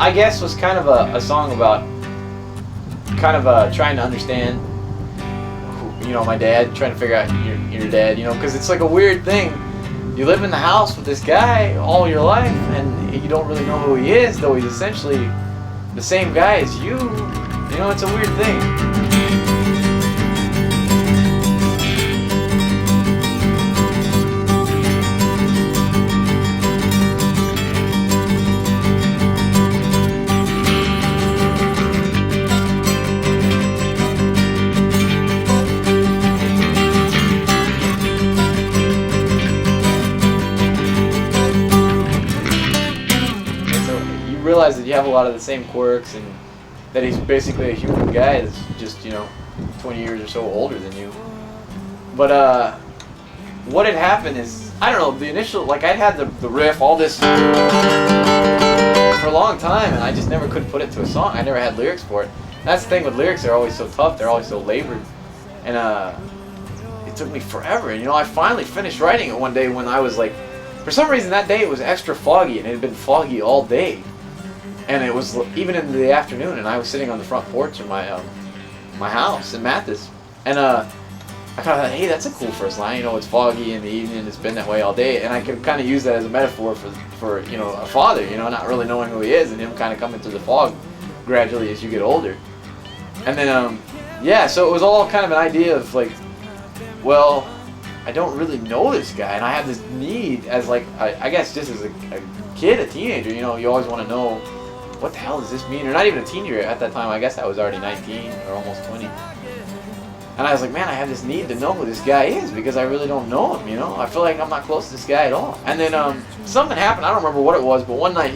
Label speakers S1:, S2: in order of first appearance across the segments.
S1: I guess was kind of a song about kind of trying to understand, you know, my dad, trying to figure out your dad, you know, because it's like a weird thing. You live in the house with this guy all your life, and you don't really know who he is, though he's essentially the same guy as you. You know, it's a weird thing. Realize that you have a lot of the same quirks, and that he's basically a human guy that's just, you know, 20 years or so older than you. But what had happened is, I don't know, the initial, like, I'd had the riff, all this for a long time, and I just never could put it to a song. I never had lyrics for it. That's the thing with lyrics, they're always so tough, they're always so labored, and it took me forever. And you know, I finally finished writing it one day when I was like, for some reason that day it was extra foggy, and it had been foggy all day. And it was even in the afternoon, and I was sitting on the front porch of my my house in Mathis, and I kind of thought, hey, that's a cool first line. You know, it's foggy in the evening, it's been that way all day, and I could kind of use that as a metaphor for you know, a father, you know, not really knowing who he is, and him kind of coming through the fog gradually as you get older. And then yeah, so it was all kind of an idea of like, well, I don't really know this guy, and I have this need as like I guess just as a kid, a teenager, you know, you always want to know, what the hell does this mean? Or not even a teenager at that time. I guess I was already 19 or almost 20. And I was like, man, I have this need to know who this guy is because I really don't know him, you know? I feel like I'm not close to this guy at all. And then something happened. I don't remember what it was, but one night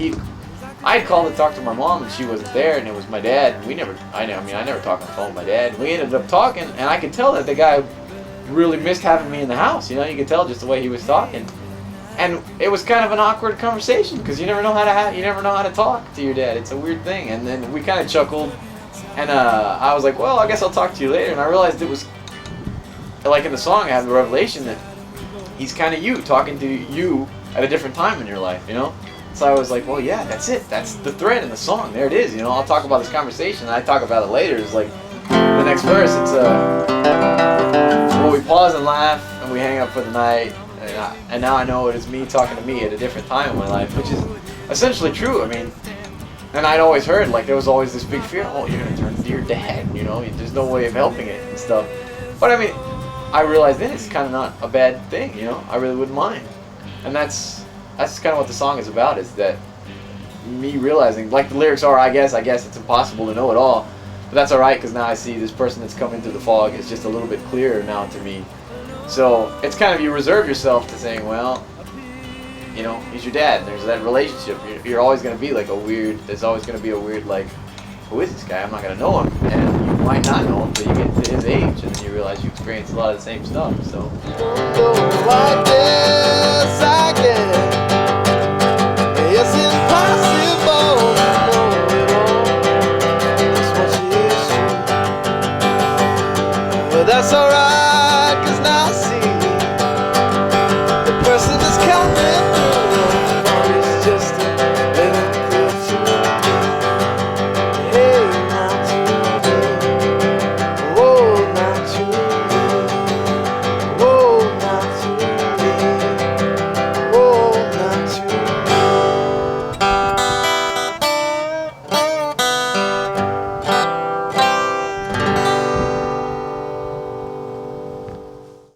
S1: I had called to talk to my mom, and she wasn't there, and it was my dad. And I never talked on the phone with my dad. And we ended up talking, and I could tell that the guy really missed having me in the house. You know, you could tell just the way he was talking. And it was kind of an awkward conversation because you never know how to talk to your dad. It's a weird thing. And then we kind of chuckled, and I was like, well, I guess I'll talk to you later. And I realized it was like in the song I have the revelation that he's kind of you, talking to you at a different time in your life, you know. So I was like, well, yeah, that's it. That's the thread in the song. There it is. You know, I'll talk about this conversation, and I talk about it later. It's like the next verse. It's well, we pause and laugh, and we hang up for the night. And now I know it is me talking to me at a different time in my life, which is essentially true. I mean, and I'd always heard, like, there was always this big fear, oh, you're going to turn into your dad, you know, there's no way of helping it and stuff. But I mean, I realized then it's kind of not a bad thing, you know, I really wouldn't mind. And that's kind of what the song is about, is that me realizing, like the lyrics are, I guess it's impossible to know it all, but that's alright, because now I see this person that's coming through the fog is just a little bit clearer now to me. So it's kind of, you reserve yourself to saying, well, you know, he's your dad, and there's that relationship. You're always going to be like there's always going to be a weird, like, who is this guy? I'm not going to know him. And you might not know him until you get to his age, and then you realize you experience a lot of the same stuff, so.